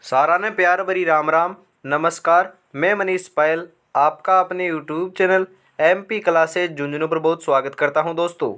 सारा ने प्यार भरी राम राम। नमस्कार, मैं मनीष पायल आपका अपने YouTube channel MP classes Jhunjhunu पर बहुत स्वागत करता हूं। दोस्तों,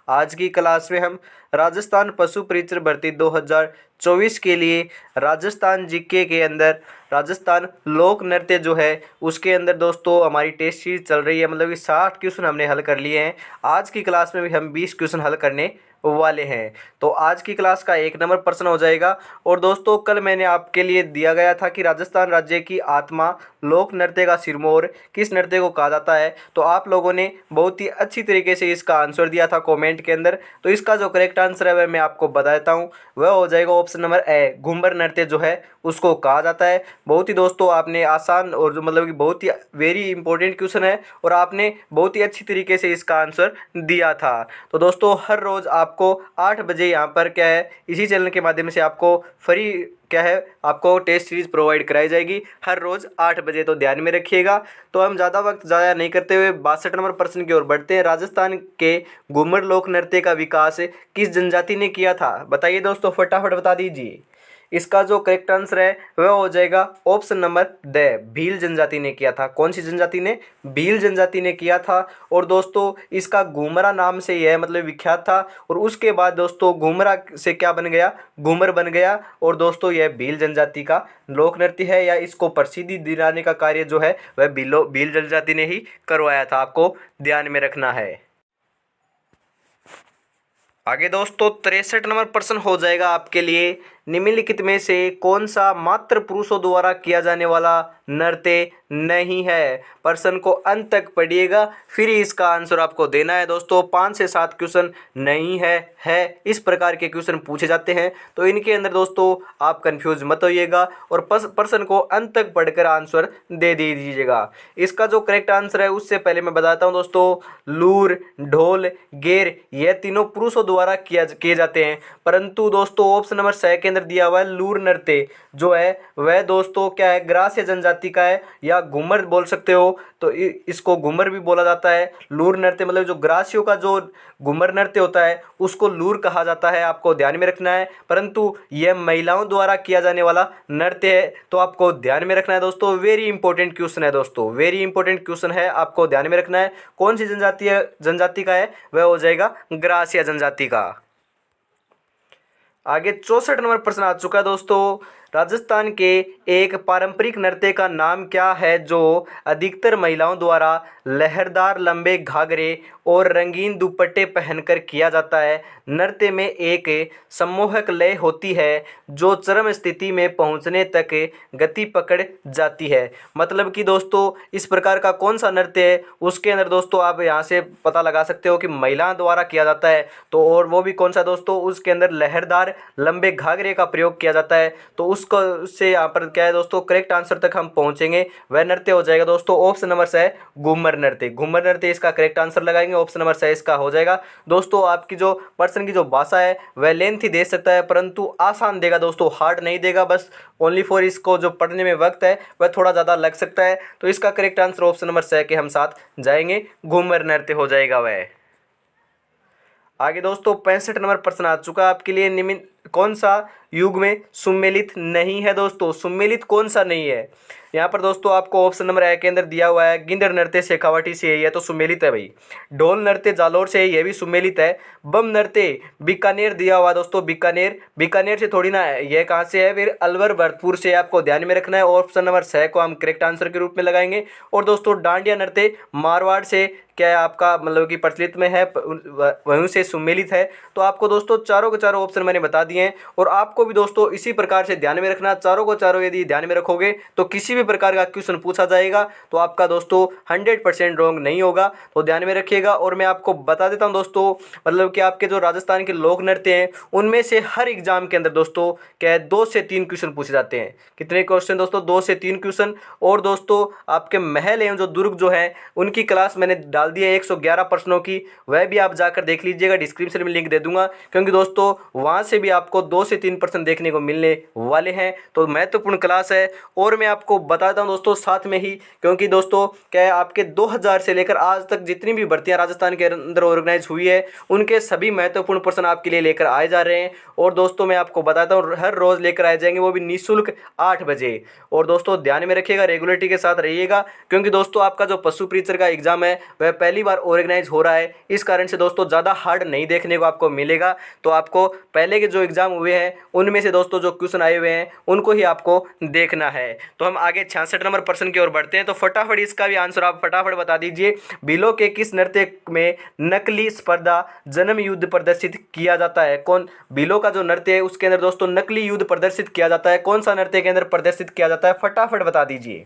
आज की क्लास में हम राजस्थान पशु परिचय भर्ती 2024 के लिए राजस्थान जीके के अंदर राजस्थान लोक नृत्य जो है उसके अंदर दोस्तों हमारी टेस्ट सीरीज चल रही है। मतलब कि 60 क्वेश्चन हमने हल कर लिए हैं। आज की क्लास में भी हम 20 क्वेश्चन हल करने वाले हैं। तो आज की क्लास का 1 नंबर प्रश्न हो जाएगा। और दोस्तों, कल मैंने आपके लिए दिया गया था कि राजस्थान राज्य की आत्मा लोक नृत्य का सिरमौर किस नृत्य को कहा जाता है। तो आप लोगों ने बहुत ही अच्छी तरीके से इसका आंसर दिया था कमेंट के अंदर। तो इसका जो करेक्ट आंसर है वह मैं आपको बता देता हूँ। वह हो जाएगा ऑप्शन नंबर ए, घूमर नृत्य जो है उसको कहा जाता है। बहुत ही दोस्तों आपने आसान और जो मतलब कि बहुत ही वेरी इंपॉर्टेंट क्वेश्चन है और आपने बहुत ही अच्छी तरीके से इसका आंसर दिया था। तो दोस्तों, हर रोज़ आपको 8 बजे यहाँ पर क्या है इसी चैनल के माध्यम से आपको फ्री क्या है आपको टेस्ट सीरीज प्रोवाइड कराई जाएगी हर रोज़ 8 बजे। तो ध्यान में रखिएगा। तो हम ज़्यादा वक्त ज़ाया नहीं करते हुए 62 नंबर प्रश्न की ओर बढ़ते हैं। राजस्थान के घूमर लोक नृत्य का विकास किस जनजाति ने किया था? बताइए दोस्तों, फटाफट बता दीजिए। इसका जो करेक्ट आंसर है वह हो जाएगा ऑप्शन नंबर ड, भील जनजाति ने किया था। कौन सी जनजाति ने? भील जनजाति ने किया था। और दोस्तों, इसका घूमरा नाम से यह मतलब विख्यात था। और उसके बाद दोस्तों घूमरा से क्या बन गया? घूमर बन गया। और दोस्तों, यह भील जनजाति का लोक नृत्य है या इसको प्रसिद्धि दिलाने का कार्य जो है वह भील जनजाति ने ही करवाया था। आपको ध्यान में रखना है। आगे दोस्तों 63 नंबर प्रश्न हो जाएगा आपके लिए। निम्नलिखित में से कौन सा मात्र पुरुषों द्वारा किया जाने वाला नृत्य नहीं है? प्रश्न को अंत तक पढ़िएगा, फिर इसका आंसर आपको देना है। दोस्तों 5 से 7 क्वेश्चन नहीं है इस प्रकार के क्वेश्चन पूछे जाते हैं। तो इनके अंदर दोस्तों आप कंफ्यूज मत होइएगा और प्रश्न को अंत तक पढ़कर आंसर दे दीजिएगा। इसका जो करेक्ट आंसर है उससे पहले मैं बताता हूँ दोस्तों, लूर, ढोल, गेर यह तीनों पुरुषों द्वारा किए जाते हैं। परंतु दोस्तों ऑप्शन नंबर स के अंदर दिया हुआ है लूर नृत्य जो है वह दोस्तों क्या है, ग्रास्य जनजाति का है या घूमर बोल सकते हो। तो इसको घूमर भी बोला जाता है। लूर नृत्य मतलब जो ग्रासियों का जो घूमर नृत्य होता है उसको लूर कहा जाता है। आपको ध्यान में रखना है। परंतु यह महिलाओं द्वारा किया जाने वाला नृत्य है। तो आपको ध्यान में रखना है दोस्तों। वेरी इंपॉर्टेंट क्वेश्चन है दोस्तों, वेरी इंपॉर्टेंट क्वेश्चन है। आपको ध्यान में रखना है। कौन सी जनजाति का है? वह हो जाएगा ग्रासिया जनजाति का। आगे 64 नंबर प्रश्न आ चुका है दोस्तों। राजस्थान के एक पारंपरिक नृत्य का नाम क्या है जो अधिकतर महिलाओं द्वारा लहरदार लंबे घाघरे और रंगीन दुपट्टे पहनकर किया जाता है? नृत्य में एक सम्मोहक लय होती है जो चरम स्थिति में पहुंचने तक गति पकड़ जाती है। मतलब कि दोस्तों इस प्रकार का कौन सा नृत्य है उसके अंदर दोस्तों आप यहाँ से पता लगा सकते हो कि महिलाओं द्वारा किया जाता है। तो और वो भी कौन सा दोस्तों? उसके अंदर लहरदार लंबे घाघरे का प्रयोग किया जाता है। तो उसको से यहाँ पर क्या है दोस्तों, करेक्ट आंसर तक हम पहुंचेंगे। वह नृत्य हो जाएगा दोस्तों ऑप्शन नंबर स है घूमर नृत्य। घूमर नृत्य इसका करेक्ट आंसर लगाएंगे। ऑप्शन नंबर स इसका हो जाएगा। दोस्तों आपकी जो पर्सन की जो भाषा है वह लेंथी दे सकता है परंतु आसान देगा दोस्तों, हार्ड नहीं देगा। बस ओनली फॉर इसको जो पढ़ने में वक्त है वह थोड़ा ज़्यादा लग सकता है। तो इसका करेक्ट आंसर ऑप्शन नंबर स के हम साथ जाएंगे, घूमर नृत्य हो जाएगा वह। आगे दोस्तों 65 नंबर प्रश्न आ चुका आपके लिए। निम्न कौन सा युग में सुमेलित नहीं है? दोस्तों सुमेलित कौन सा नहीं है? यहाँ पर दोस्तों आपको ऑप्शन नंबर ए के अंदर दिया हुआ है गिंदड़ नृत्य शेखावाटी से है, तो सुमेलित है भाई। ढोल नृत्य जालोर से यह भी सुमेलित है। बम नृत्य बीकानेर दिया हुआ दोस्तों, बीकानेर से थोड़ी ना है, यह कहाँ से है? फिर अलवर भरतपुर से। आपको ध्यान में रखना है। ऑप्शन नंबर स को हम करेक्ट आंसर के रूप में लगाएंगे। और दोस्तों डांडिया नृत्य मारवाड़ से क्या है आपका मतलब कि प्रचलित में है, वहीं से सुमेलित है। तो आपको दोस्तों चारों के चारों ऑप्शन मैंने बता दिए हैं। और आपको भी दोस्तों इसी प्रकार से ध्यान में रखना। चारों को चारों यदि ध्यान में रखोगे तो किसी भी प्रकार का क्वेश्चन पूछा जाएगा तो आपका दोस्तों 100% रॉन्ग नहीं होगा। तो ध्यान में रखिएगा। और मैं आपको बता देता हूं दोस्तों, मतलब कि आपके जो राजस्थान के लोक नृत्य हैं उनमें से हर एग्जाम के अंदर दोस्तों क्या है 2 से 3 क्वेश्चन पूछे जाते हैं। कितने क्वेश्चन दोस्तों? 2 से 3 क्वेश्चन। और दोस्तों आपके महल एवं जो दुर्ग जो है उनकी क्लास मैंने डाल दी है 111 प्रश्नों की, वह भी आप जाकर देख लीजिएगा। डिस्क्रिप्शन में लिंक दे दूंगा। क्योंकि दोस्तों वहां से भी आपको 2 से 3 क्वेश्चन देखने को मिलने वाले हैं। तो महत्वपूर्ण क्लास है। और मैं आपको बताता हूं दोस्तों साथ में ही, क्योंकि दोस्तों क्या है, आपके 2000 से लेकर आज तक जितनी भी भर्तियां राजस्थान के अंदर ऑर्गेनाइज हुई है उनके सभी महत्वपूर्ण प्रश्न आपके लिए लेकर आए जा रहे हैं। और दोस्तों मैं आपको बताता हूँ हर रोज़ लेकर आए जाएंगे, वो भी निःशुल्क 8 बजे। और दोस्तों ध्यान में रखिएगा, रेगुलरिटी के साथ रहिएगा, क्योंकि दोस्तों आपका जो पशु प्रीचर का एग्जाम है वह पहली बार ऑर्गेनाइज हो रहा है। इस कारण से दोस्तों ज़्यादा हार्ड नहीं देखने को आपको मिलेगा। तो आपको पहले के जो एग्जाम हुए हैं उनमें से दोस्तों जो क्वेश्चन आए हुए हैं उनको ही आपको देखना है। तो हम आगे 66 नंबर प्रश्न की ओर बढ़ते हैं। तो फटाफट इसका भी आंसर आप फटाफट बता दीजिए। बिलो के किस नृत्य में नकली स्पर्धा जन्म युद्ध प्रदर्शित किया जाता है? कौन बिलो का जो नृत्य है उसके अंदर दोस्तों नकली युद्ध प्रदर्शित किया जाता है? कौन सा नृत्य के अंदर प्रदर्शित किया जाता है? फटाफट बता दीजिए।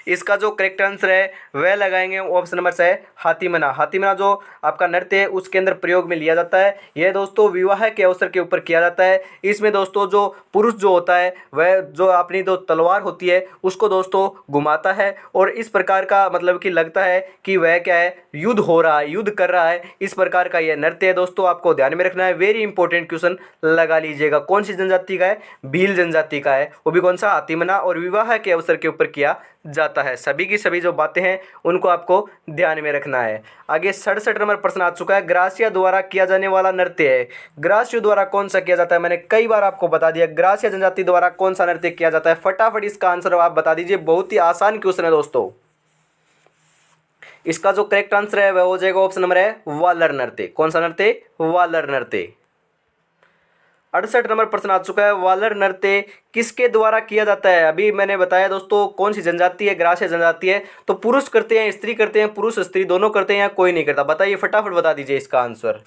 इसका जो करेक्ट आंसर है वह लगाएंगे ऑप्शन नंबर से हाथीमना। हाथीमना जो आपका नृत्य है उसके अंदर प्रयोग में लिया जाता है। यह दोस्तों विवाह के अवसर के ऊपर किया जाता है। इसमें दोस्तों जो पुरुष जो होता है वह जो अपनी जो तलवार होती है उसको दोस्तों घुमाता है और इस प्रकार का मतलब कि लगता है कि वह क्या है, युद्ध हो रहा है, युद्ध कर रहा है। इस प्रकार का यह नृत्य है दोस्तों, आपको ध्यान में रखना है। वेरी इंपॉर्टेंट क्वेश्चन लगा लीजिएगा। कौन सी जनजाति का है? भील जनजाति का है। वो भी कौन सा? हाथीमना। और विवाह के अवसर के ऊपर किया जाता है। सभी की सभी जो बातें हैं उनको आपको ध्यान में रखना है। आगे 67 नंबर प्रश्न आ चुका है। ग्रासिया द्वारा किया जाने वाला नृत्य है। ग्रासियो द्वारा कौन सा किया जाता है? मैंने कई बार आपको बता दिया, ग्रासिया जनजाति द्वारा कौन सा नृत्य किया जाता है? फटाफट इसका आंसर आप बता दीजिए। बहुत ही आसान क्वेश्चन है दोस्तों। इसका जो करेक्ट आंसर है वह हो जाएगा ऑप्शन नंबर है वालर नृत्य। कौन सा नृत्य? वालर नृत्य। 68 नंबर प्रश्न आ चुका है। वालर नृत्य किसके द्वारा किया जाता है? अभी मैंने बताया दोस्तों कौन सी जनजाति है, ग्रासिया जनजाति है। तो पुरुष करते हैं, स्त्री करते हैं, पुरुष स्त्री दोनों करते हैं या कोई नहीं करता? बताइए, फटाफट बता दीजिए इसका आंसर।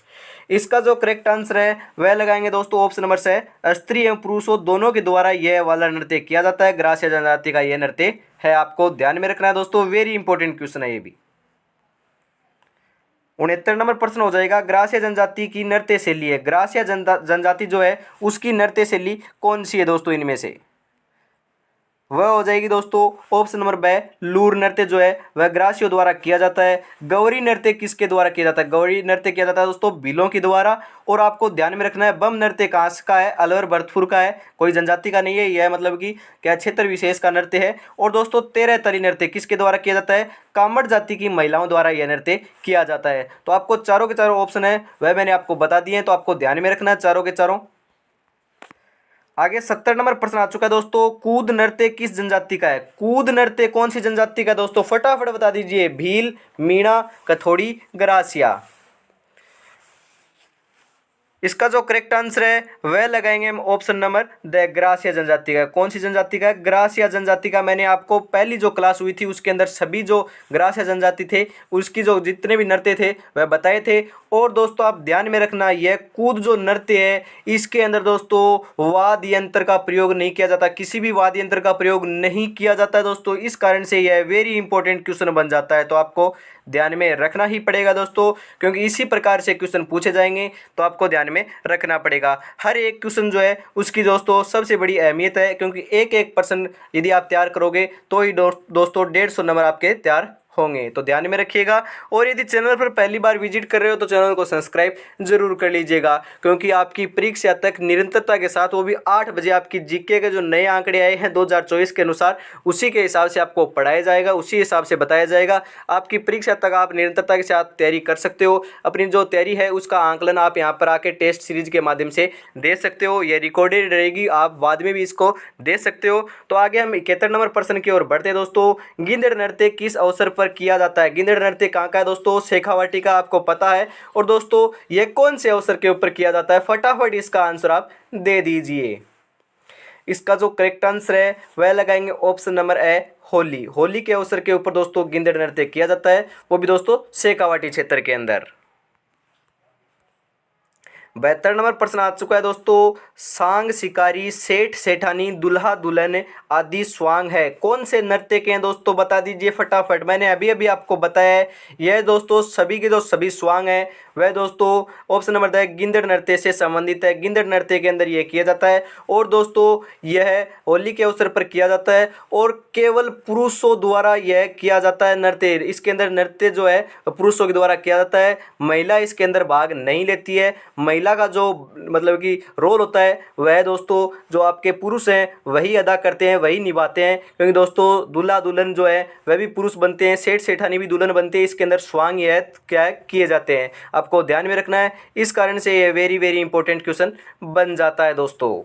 इसका जो करेक्ट आंसर है वह लगाएंगे दोस्तों ऑप्शन नंबर से स्त्री एवं पुरुषों दोनों के द्वारा यह वालर नृत्य किया जाता है। ग्रासिया जनजाति का यह नृत्य है। आपको ध्यान में रखना है दोस्तों, वेरी इंपॉर्टेंट क्वेश्चन है ये भी। 69 नंबर प्रश्न हो जाएगा। ग्रासिया जनजाति की नृत्य शैली है। ग्रासिया जनजाति जो है उसकी नृत्य शैली कौन सी है दोस्तों? इनमें से वह हो जाएगी दोस्तों ऑप्शन नंबर बी, लूर नृत्य जो है वह ग्रासियों द्वारा किया जाता है। गौरी नृत्य किसके द्वारा किया जाता है? गौरी नृत्य किया जाता है दोस्तों भीलों के द्वारा। और आपको ध्यान में रखना है बम नृत्य कहाँ का है? अलवर भरतपुर का है, कोई जनजाति का नहीं है। यह मतलब कि क्या क्षेत्र विशेष का नृत्य है। और दोस्तों 13 तली नृत्य किसके द्वारा किया जाता है? कामड़ जाति की महिलाओं द्वारा यह नृत्य किया जाता है। तो आपको चारों के चारों ऑप्शन है वह मैंने आपको बता दिए हैं, तो आपको ध्यान में रखना है चारों के चारों। आगे 70 नंबर प्रश्न आ चुका है दोस्तों। कूद नृत्य किस जनजाति का है? कूद नृत्य कौन सी जनजाति का है दोस्तों? फटाफट बता दीजिए। भील, मीणा, कथोड़ी, ग्रासिया। इसका जो करेक्ट आंसर है वह लगाएंगे हम ऑप्शन नंबर द ग्रासिया जनजाति का। कौन सी जनजाति का? ग्रासिया जनजाति का। मैंने आपको पहली जो क्लास हुई थी उसके अंदर सभी जो ग्रासिया जनजाति थे उसकी जो जितने भी नृत्य थे वह बताए थे। और दोस्तों आप ध्यान में रखना, यह कूद जो नृत्य है इसके अंदर दोस्तों वाद्य यंत्र का प्रयोग नहीं किया जाता। किसी भी वाद्य यंत्र का प्रयोग नहीं किया जाता है दोस्तों। इस कारण से यह वेरी इंपॉर्टेंट क्वेश्चन बन जाता है। तो आपको ध्यान में रखना ही पड़ेगा दोस्तों, क्योंकि इसी प्रकार से क्वेश्चन पूछे जाएंगे तो आपको ध्यान में रखना पड़ेगा। हर एक क्वेश्चन जो है उसकी दोस्तों सबसे बड़ी अहमियत है, क्योंकि एक एक प्रश्न यदि आप तैयार करोगे तो ही दोस्तों 150 नंबर आपके तैयार होंगे। तो ध्यान में रखिएगा। और यदि चैनल पर पहली बार विजिट कर रहे हो तो चैनल को सब्सक्राइब जरूर कर लीजिएगा, क्योंकि आपकी परीक्षा तक निरंतरता के साथ, वो भी 8 बजे आपकी जीके के जो नए आंकड़े आए हैं 2024 के अनुसार, उसी के हिसाब से आपको पढ़ाया जाएगा, उसी हिसाब से बताया जाएगा। आपकी परीक्षा तक आप निरंतरता के साथ तैयारी कर सकते हो। अपनी जो तैयारी है उसका आंकलन आप यहाँ पर आके टेस्ट सीरीज के माध्यम से दे सकते हो। यह रिकॉर्डेड रहेगी, आप बाद में भी इसको दे सकते हो। तो आगे हम 71 नंबर प्रश्न की ओर बढ़ते हैं दोस्तों। गिंदड़ नृत्य किस अवसर पर किया जाता है? गिंदड़ नृत्य कहाँ का है दोस्तों? शेखावाटी का, आपको पता है। और दोस्तों ये कौन से अवसर के ऊपर किया जाता है? फटाफट इसका आंसर आप दे दीजिए। इसका जो करेक्ट आंसर है वह लगाएंगे option number A, Holi. Holi के अवसर के ऊपर दोस्तों गिंदड़ नृत्य किया जाता है, वो भी दोस्तों शेखावाटी क्षेत्र के अंदर। 72 नंबर प्रश्न आ चुका है दोस्तों। सांग शिकारी, सेठ सेठानी, दुल्हा दुल्हन आदि स्वांग है, कौन से नृत्य के हैं दोस्तों? बता दीजिए फटाफट। मैंने अभी अभी आपको बताया है यह दोस्तों सभी के जो सभी स्वांग हैं वह दोस्तों ऑप्शन नंबर है गिंदड़ नृत्य से संबंधित है। गिंदड़ नृत्य के अंदर यह किया जाता है। और दोस्तों यह होली के अवसर पर किया जाता है और केवल पुरुषों द्वारा यह किया जाता है नृत्य। इसके अंदर नृत्य जो है पुरुषों के द्वारा किया जाता है, महिला इसके अंदर भाग नहीं लेती है। महिला महिला का जो मतलब कि रोल होता है वह दोस्तों जो आपके पुरुष हैं वही अदा करते हैं, वही निभाते हैं, क्योंकि दोस्तों दूल्हा दुल्हन जो है वह भी पुरुष बनते हैं, सेठ सेठानी भी दुल्हन बनते हैं, इसके अंदर स्वांग यह क्या है किए जाते हैं, आपको ध्यान में रखना है। इस कारण से ये वेरी वेरी इंपॉर्टेंट क्वेश्चन बन जाता है दोस्तों।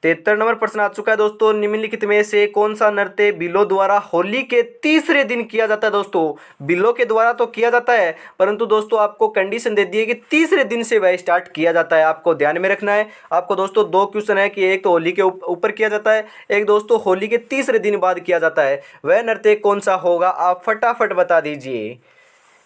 73 नंबर प्रश्न आ चुका है दोस्तों, निम्नलिखित में से कौन सा नृत्य बिल्लों द्वारा होली के तीसरे दिन किया जाता है। दोस्तों बिल्लों के द्वारा तो किया जाता है, परंतु दोस्तों आपको कंडीशन दे दी है कि तीसरे दिन से वह स्टार्ट किया जाता है, आपको ध्यान में रखना है। आपको दोस्तों दो क्वेश्चन है कि एक तो होली के ऊपर किया जाता है, एक दोस्तों होली के तीसरे दिन बाद किया जाता है, वह नृत्य कौन सा होगा आप फटाफट बता दीजिए।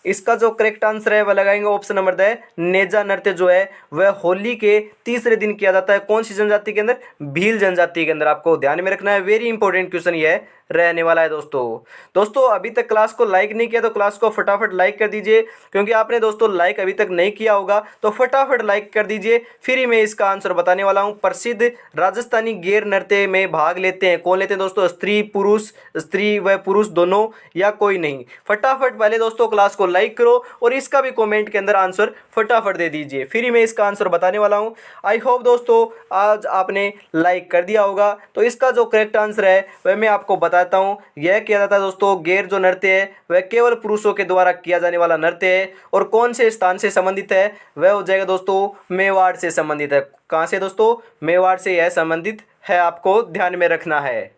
इसका जो करेक्ट आंसर है वह लगाएंगे ऑप्शन नंबर द नेजा नृत्य जो है वह होली के तीसरे दिन किया जाता है। कौन सी जनजाति के अंदर? भील जनजाति के अंदर, आपको ध्यान में रखना है। वेरी इंपॉर्टेंट क्वेश्चन ये रहने वाला है दोस्तों अभी तक क्लास को लाइक नहीं किया तो क्लास को फटाफट लाइक कर दीजिए, क्योंकि आपने दोस्तों लाइक अभी तक नहीं किया होगा तो फटाफट लाइक कर दीजिए। फिर ही मैं इसका आंसर बताने वाला हूं। प्रसिद्ध राजस्थानी गैर नृत्य में भाग लेते हैं, कौन लेते हैं दोस्तों? स्त्री व पुरुष दोनों या कोई नहीं? फटाफट पहले दोस्तों क्लास को लाइक करो और इसका भी कमेंट के अंदर आंसर फटाफट दे दीजिए, फिर ही मैं इसका आंसर बताने वाला हूं। आई होप दोस्तों आज आपने लाइक कर दिया होगा। तो इसका जो करेक्ट आंसर है वह मैं आपको बताता हूं। यह किया जाता है दोस्तों, गैर जो नृत्य है वह केवल पुरुषों के द्वारा किया जाने वाला नृत्य है, और कौन से स्थान से संबंधित है? वह हो जाएगा दोस्तों मेवाड़ से संबंधित है। कहां से दोस्तों? मेवाड़ से यह संबंधित है, आपको ध्यान में रखना है।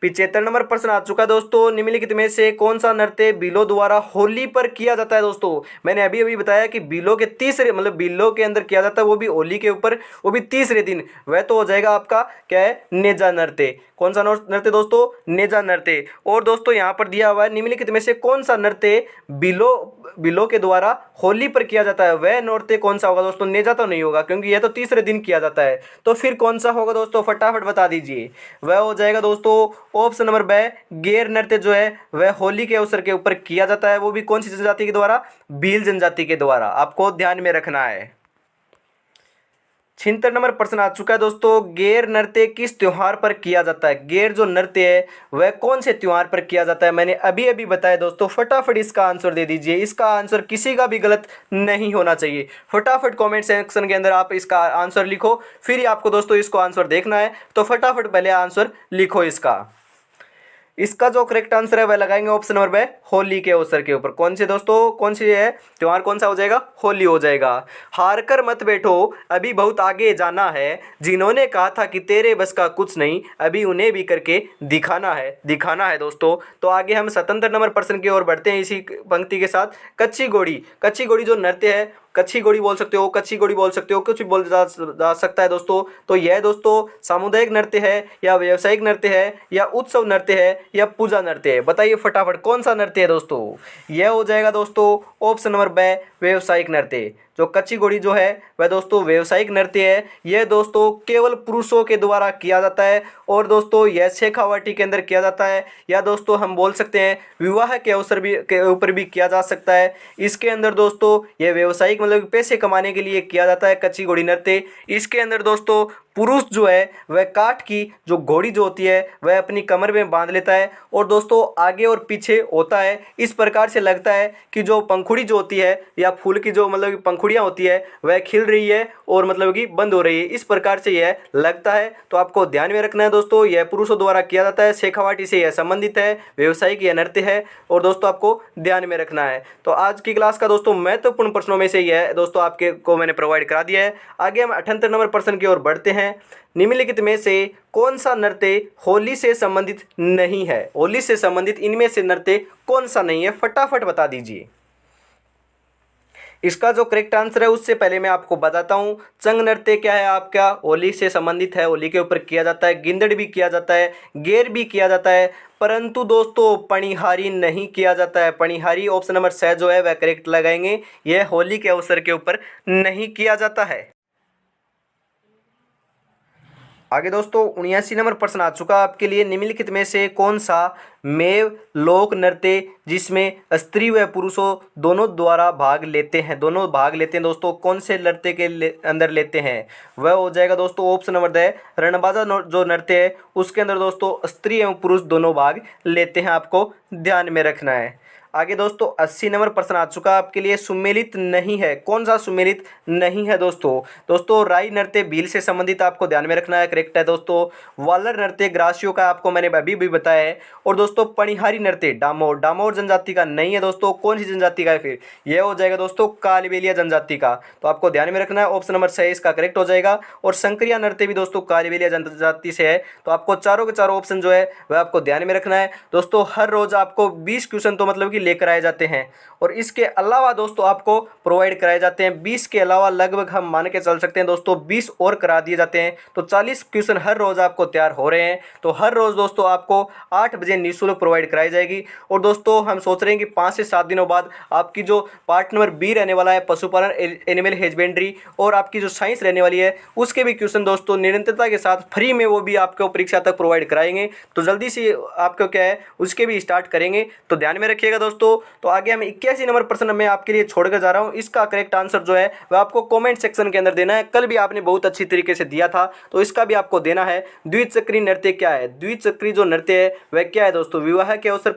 75 नंबर प्रश्न आ चुका है दोस्तों, निम्नलिखित में से कौन सा नृत्य बिल्लों द्वारा होली पर किया जाता है? दोस्तों मैंने अभी अभी बताया कि बिल्लों के तीसरे मतलब बिल्लों के अंदर किया जाता है, वो भी होली के ऊपर, वो भी तीसरे दिन। वह तो हो जाएगा आपका क्या है? नेजा नृत्य। कौन सा नृत्य दोस्तों? नेजा नृत्य। और दोस्तों यहाँ पर दिया हुआ है निम्नलिखित में से कौन सा नृत्य बिल्लों के द्वारा होली पर किया जाता है, वह नृत्य कौन सा होगा दोस्तों? नेजा तो नहीं होगा, क्योंकि यह तो तीसरे दिन किया जाता है। तो फिर कौन सा होगा दोस्तों? फटाफट बता दीजिए। वह हो जाएगा दोस्तों ऑप्शन नंबर ब गैर नृत्य जो है वह होली के अवसर के ऊपर किया जाता है, वो भी कौन सी जनजाति के द्वारा? भील जनजाति के द्वारा, आपको ध्यान में रखना है। 76 नंबर प्रश्न आ चुका है दोस्तों, गैर नृत्य किस त्योहार पर किया जाता है? गैर जो नृत्य है वह कौन से त्योहार पर किया जाता है? मैंने अभी अभी बताया दोस्तों, फटाफट इसका आंसर दे दीजिए। इसका आंसर किसी का भी गलत नहीं होना चाहिए। फटाफट कमेंट सेक्शन के अंदर आप इसका आंसर लिखो, फिर ही आपको दोस्तों इसको आंसर देखना है, तो फटाफट पहले आंसर लिखो इसका जो करेक्ट आंसर है वह लगाएंगे ऑप्शन नंबर बे होली के अवसर के ऊपर। कौन से दोस्तों? कौन सी है त्योहार? कौन सा हो जाएगा? होली हो जाएगा। हार कर मत बैठो अभी बहुत आगे जाना है, जिन्होंने कहा था कि तेरे बस का कुछ नहीं, अभी उन्हें भी करके दिखाना है दोस्तों। तो आगे हम 77 नंबर प्रश्न की ओर बढ़ते हैं इसी पंक्ति के साथ। कच्ची घोड़ी जो नृत्य है, कच्ची घोड़ी बोल सकते हो, कच्ची घोड़ी बोल सकते हो, कुछ भी बोल जा सकता है दोस्तों। तो यह दोस्तों सामुदायिक नृत्य है या व्यावसायिक नृत्य है या उत्सव नृत्य है या पूजा नृत्य है? बताइए फटाफट कौन सा नृत्य है दोस्तों? यह हो जाएगा दोस्तों ऑप्शन नंबर ब व्यावसायिक नृत्य। जो कच्ची घोड़ी जो है वह दोस्तों व्यावसायिक नृत्य है। यह दोस्तों केवल पुरुषों के द्वारा किया जाता है, और दोस्तों यह शेखावाटी के अंदर किया जाता है, या दोस्तों हम बोल सकते हैं विवाह के अवसर के ऊपर भी किया जा सकता है। इसके अंदर दोस्तों यह व्यावसायिक मतलब पैसे कमाने के लिए किया जाता है कच्ची घोड़ी नृत्य। इसके अंदर दोस्तों पुरुष जो है वह काठ की जो घोड़ी जो होती है वह अपनी कमर में बांध लेता है, और दोस्तों आगे और पीछे होता है। इस प्रकार से लगता है कि जो पंखुड़ी जो होती है या फूल की जो मतलब पंखुड़ियाँ होती है वह खिल रही है और मतलब कि बंद हो रही है, इस प्रकार से यह लगता है। तो आपको ध्यान में रखना है दोस्तों, यह पुरुषों द्वारा किया जाता है, शेखावाटी से यह संबंधित है, व्यावसायिक यह नृत्य है, और दोस्तों आपको ध्यान में रखना है। तो आज की क्लास का दोस्तों महत्वपूर्ण प्रश्नों में से यह दोस्तों आपके को मैंने प्रोवाइड करा दिया है। आगे हम 78 नंबर प्रश्न की ओर बढ़ते हैं। निम्नलिखित में से कौन सा नृत्य होली से संबंधित नहीं है? होली से संबंधित इनमें से नृत्य कौन सा नहीं है? फटाफट बता दीजिए। इसका जो करेक्ट आंसर है उससे पहले मैं आपको बताता हूँ। चंग नृत्य क्या है आपका? होली से संबंधित है, होली के ऊपर किया जाता है। गिंदड़ भी किया जाता है, गेर भी किया जाता है, परंतु दोस्तों पणिहारी नहीं किया जाता है। पणिहारी ऑप्शन नंबर 6 जो है वह करेक्ट लगाएंगे। यह होली के अवसर के ऊपर नहीं किया जाता है। आगे दोस्तों 79 नंबर प्रश्न आ चुका आपके लिए। निम्नलिखित में से कौन सा मेव लोक नृत्य जिसमें स्त्री व पुरुषों दोनों द्वारा भाग लेते हैं दोस्तों, कौन से नृत्य के अंदर लेते हैं? वह हो जाएगा दोस्तों ऑप्शन नंबर द रणबाजा जो नृत्य है उसके अंदर दोस्तों स्त्री एवं पुरुष दोनों भाग लेते हैं, आपको ध्यान में रखना है। आगे दोस्तों 80 नंबर प्रश्न आ चुका आपके लिए, सुमेलित नहीं है, कौन सा सुमेलित नहीं है दोस्तों राई नृत्य भील से संबंधित आपको ध्यान में रखना है, करेक्ट है दोस्तों। वालर नृत्य ग्रासियों का आपको मैंने अभी भी बताया है। और दोस्तों पनिहारी नृत्य डामोर जनजाति का नहीं है दोस्तों, कौन सी जनजाति का है फिर, यह हो जाएगा दोस्तों कालबेलिया जनजाति का। तो आपको ध्यान में रखना है, ऑप्शन नंबर 6 इसका करेक्ट हो जाएगा। और संक्रिया नृत्य भी दोस्तों कालबेलिया जनजाति से है। तो आपको चारों के चारों ऑप्शन जो है वह आपको ध्यान में रखना है दोस्तों। हर रोज आपको 20 क्वेश्चन तो मतलब कि लेकर आए जाते हैं, और इसके अलावा दोस्तों आपको प्रोवाइड कराए जाते हैं 20 के अलावा लगभग हम मान के चल सकते हैं दोस्तों 20 और करा दिए जाते हैं। तो 40 क्वेश्चन हर रोज आपको तैयार हो रहे हैं। तो हर रोज दोस्तों आपको 8 बजे निःशुल्क प्रोवाइड कराई जाएगी। और दोस्तों हम सोच रहे हैं कि 5 से 7 दिनों बाद आपकी जो पार्ट नंबर बी रहने वाला है पशुपालन एनिमल हस्बेंड्री, और आपकी जो साइंस रहने वाली है उसके भी क्वेश्चन दोस्तों निरंतरता के साथ फ्री में वो भी आपको परीक्षा तक प्रोवाइड कराएंगे। तो जल्दी से आपको क्या है उसके भी स्टार्ट करेंगे, तो ध्यान में रखिएगा दोस्तों। तो आगे हम 81 नंबर प्रश्न मैं आपके लिए छोड़कर जा रहा हूँ, इसका करेक्ट आंसर जो है वह आपको कमेंट सेक्शन के अंदर देना है। कल भी आपने बहुत अच्छी तरीके से दिया था, तो इसका भी आपको देना है। द्विचक्री नृत्य क्या है, द्विचक्री जो नृत्य है वह क्या है दोस्तों, विवाह के अवसर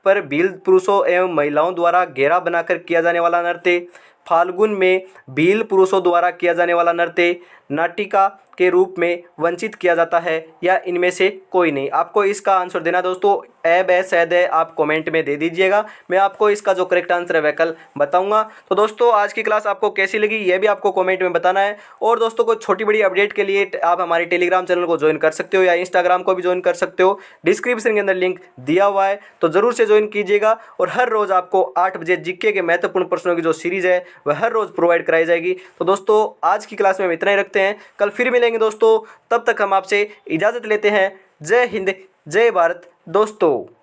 पर भील पुरुषों एवं महिलाओं द्वारा घेरा बनाकर किया जाने वाला नृत्य, फाल्गुन में भील पुरुषों द्वारा किया जाने वाला नृत्य, नाटिका के रूप में वंचित किया जाता है, या इनमें से कोई नहीं। आपको इसका आंसर देना दोस्तों, ऐब है सैद है, आप कमेंट में दे दीजिएगा। मैं आपको इसका जो करेक्ट आंसर है वह कल बताऊंगा। तो दोस्तों आज की क्लास आपको कैसी लगी यह भी आपको कमेंट में बताना है। और दोस्तों को छोटी बड़ी अपडेट के लिए आप हमारे टेलीग्राम चैनल को ज्वाइन कर सकते हो, या इंस्टाग्राम को भी ज्वाइन कर सकते हो, डिस्क्रिप्शन के अंदर लिंक दिया हुआ है, तो ज़रूर से ज्वाइन कीजिएगा। और हर रोज़ आपको 8 बजे जीके के महत्वपूर्ण प्रश्नों की जो सीरीज़ है वह हर रोज़ प्रोवाइड कराई जाएगी। तो दोस्तों आज की क्लास में हम इतना ही रखते हैं, कल फिर मिलेंगे दोस्तों, तब तक हम आपसे इजाज़त लेते हैं। जय हिंद, जय भारत दोस्तों।